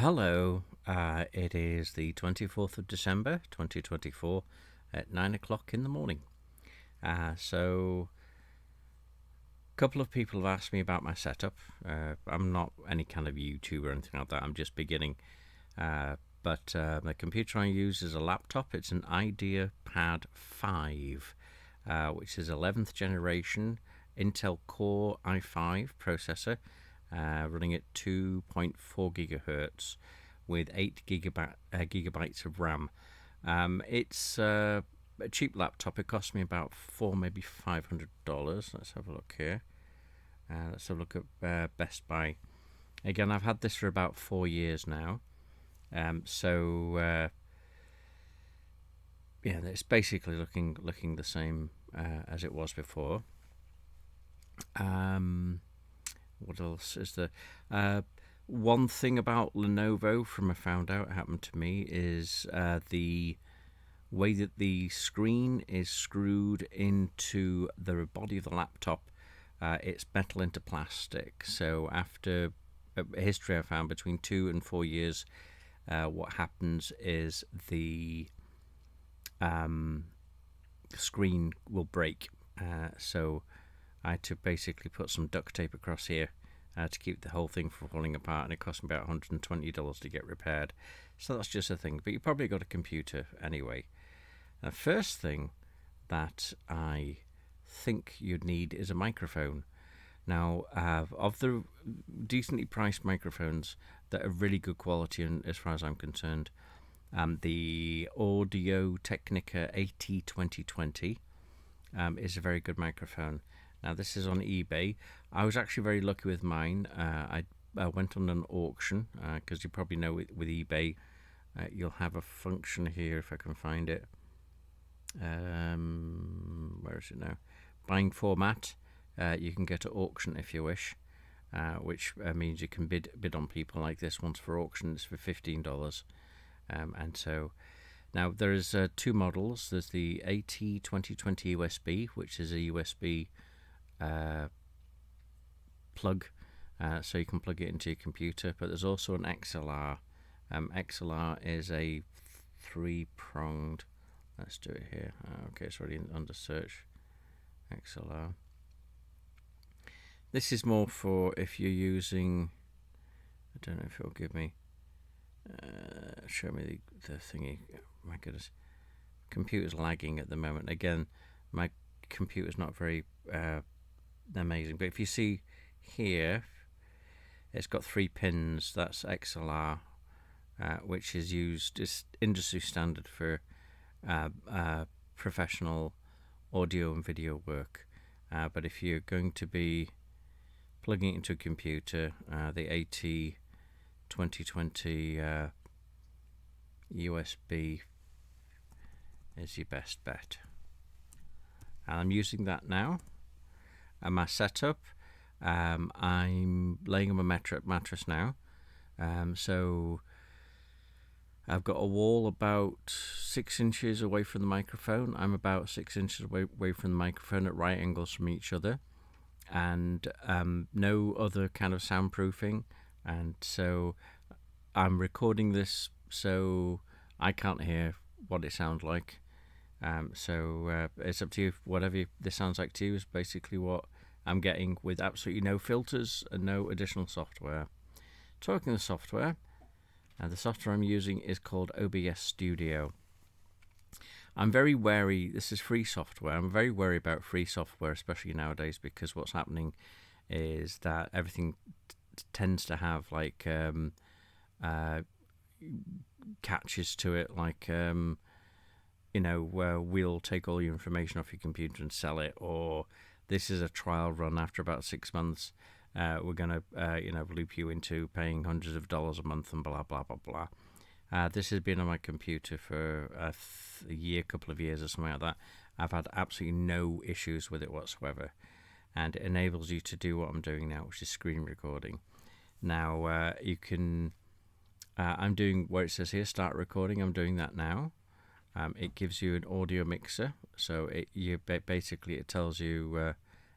Hello, it is the 24th of December 2024 at 9 o'clock in the morning. So, a couple of people have asked me about my setup. I'm not any kind of YouTuber or anything like that, I'm just beginning. But the computer I use is a laptop. It's an IdeaPad 5, which is 11th generation Intel Core i5 processor, running at 2.4 gigahertz with 8 gigabytes of RAM. It's a cheap laptop. It cost me about maybe $500. Let's have a look here. Let's have a look at Best Buy. Again, I've had this for about 4 years now. Yeah, it's basically looking the same as it was before. What else is there? One thing about Lenovo, from I found out happened to me, is the way that the screen is screwed into the body of the laptop. It's metal into plastic. So after a history I found between 2 and 4 years, what happens is the screen will break. So I had to basically put some duct tape across here to keep the whole thing from falling apart, and it cost me about $120 to get repaired. So that's just a thing. But you probably got a computer anyway. The first thing that I think you'd need is a microphone. Now, of the decently priced microphones that are really good quality, and as far as I'm concerned, the Audio Technica AT2020 is a very good microphone. Now, this is on eBay. I was actually very lucky with mine. I went on an auction because you probably know with eBay, you'll have a function here if I can find it. Where is it now? Buying format. You can go to auction if you wish, which means you can bid on people. Like this one's for auction. It's for $15. And so now there is two models. There's the AT2020 USB, which is a USB plug, so you can plug it into your computer. But there's also an XLR. XLR is a three-pronged. Let's do it here. Okay, it's already under search. XLR. This is more for if you're using. I don't know if it'll give me. Show me the thingy. My goodness, computer's lagging at the moment. Again, my computer's not very amazing. But if you see here, it's got 3 pins. That's XLR, which is used as industry standard for professional audio and video work. But if you're going to be plugging it into a computer, the AT2020 USB is your best bet. And I'm using that now. And my setup, I'm laying on my mattress now. So I've got a wall about 6 inches away from the microphone. I'm about 6 inches away from the microphone at right angles from each other. And no other kind of soundproofing. And so I'm recording this so I can't hear what it sounds like. So it's up to you. Whatever this sounds like to you is basically what I'm getting, with absolutely no filters and no additional software. Talking of software, the software I'm using is called OBS Studio. I'm very wary. This is free software. I'm very wary about free software, especially nowadays, because what's happening is that everything tends to have like catches to it, like where we'll take all your information off your computer and sell it, or this is a trial run. After about 6 months, we're going to loop you into paying hundreds of dollars a month and blah blah blah blah. This has been on my computer for a year, couple of years or something like that. I've had absolutely no issues with it whatsoever, and it enables you to do what I'm doing now, which is screen recording. Now you can. I'm doing where it says here start recording. I'm doing that now. It gives you an audio mixer, so it tells you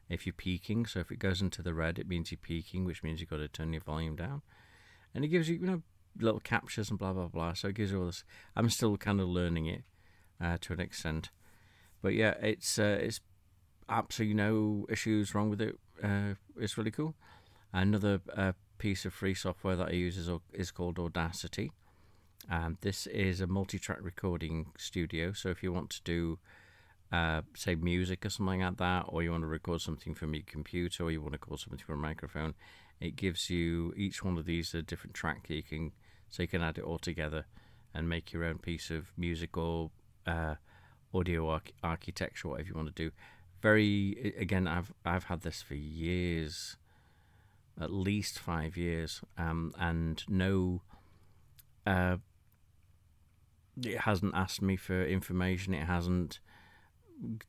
if you're peaking. So if it goes into the red, it means you're peaking, which means you've got to turn your volume down. And it gives you little captures and blah blah blah. So it gives you all this. I'm still kind of learning it to an extent, but yeah, it's absolutely no issues wrong with it. It's really cool. Another piece of free software that I use is called Audacity. This is a multi-track recording studio. So if you want to do say music or something like that, or you want to record something from your computer, or you want to record something from a microphone, it gives you each one of these a different track you can add it all together and make your own piece of music or audio architecture, whatever you want to do. Again, I've had this for years, at least 5 years, and no, it hasn't asked me for information. It hasn't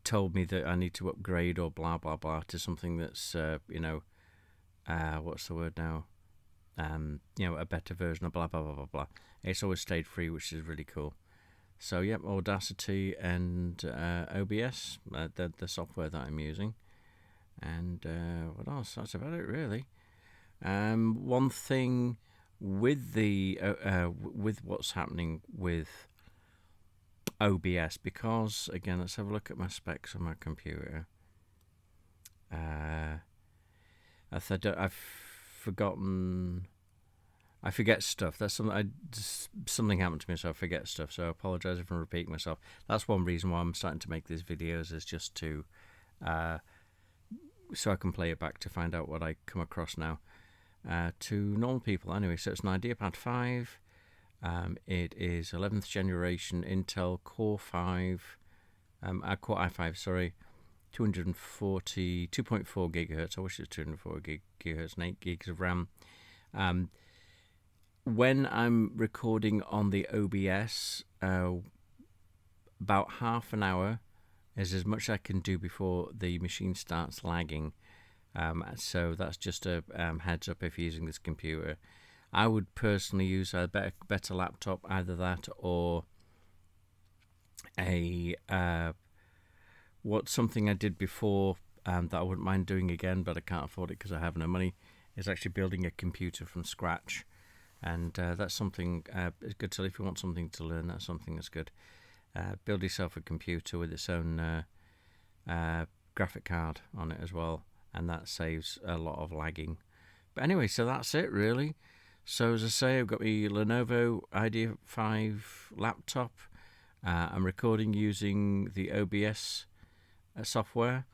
told me that I need to upgrade or blah blah blah to something that's what's the word now? A better version of blah blah blah blah blah. It's always stayed free, which is really cool. So yep, Audacity and OBS, the software that I'm using, and what else? That's about it really. One thing with the with what's happening with OBS, because again, let's have a look at my specs on my computer. I've forgotten. I forget stuff. That's something happened to me, so I forget stuff. So I apologise if I'm repeating myself. That's one reason why I'm starting to make these videos, is just to so I can play it back to find out what I come across now to normal people. Anyway, so it's an IdeaPad 5. It is 11th generation Intel Core 5, Core i5, sorry, 2.4 gigahertz. I wish it was 240 gigahertz and 8 gigs of RAM. When I'm recording on the OBS, about half an hour is as much as I can do before the machine starts lagging. So that's just a heads up if you're using this computer. I would personally use a better laptop, either that or something I did before that I wouldn't mind doing again, but I can't afford it because I have no money, is actually building a computer from scratch. And that's something it's good to, if you want something to learn, that's something that's good. Build yourself a computer with its own graphic card on it as well, and that saves a lot of lagging. But anyway, so that's it really. So as I say, I've got my Lenovo Idea 5 laptop. I'm recording using the OBS software.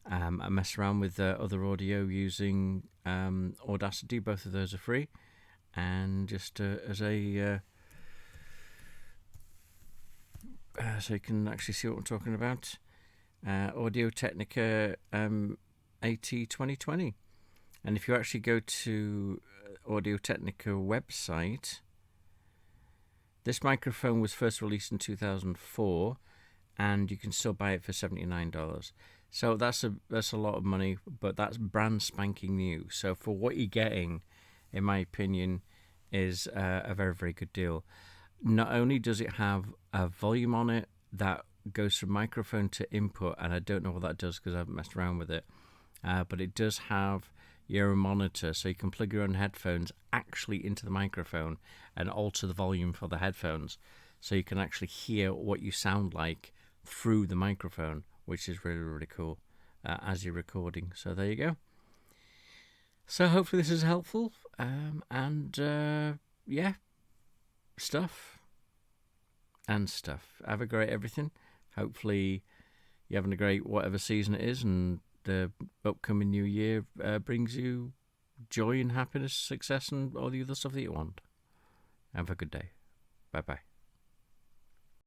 I mess around with other audio using Audacity. Both of those are free. And just as a so you can actually see what I'm talking about, Audio Technica AT 2020. And if you actually go to Audio Technica website, this microphone was first released in 2004, and you can still buy it for $79. So that's a lot of money, but that's brand spanking new. So for what you're getting, in my opinion, is a very, very good deal. Not only does it have a volume on it that goes from microphone to input, and I don't know what that does because I haven't messed around with it, but it does have your own monitor, so you can plug your own headphones actually into the microphone and alter the volume for the headphones, so you can actually hear what you sound like through the microphone, which is really, really cool as you're recording. So there you go. So hopefully this is helpful, and yeah, stuff. Have a great everything. Hopefully you're having a great whatever season it is, and the upcoming new year brings you joy and happiness, success, and all the other stuff that you want. Have a good day. Bye bye.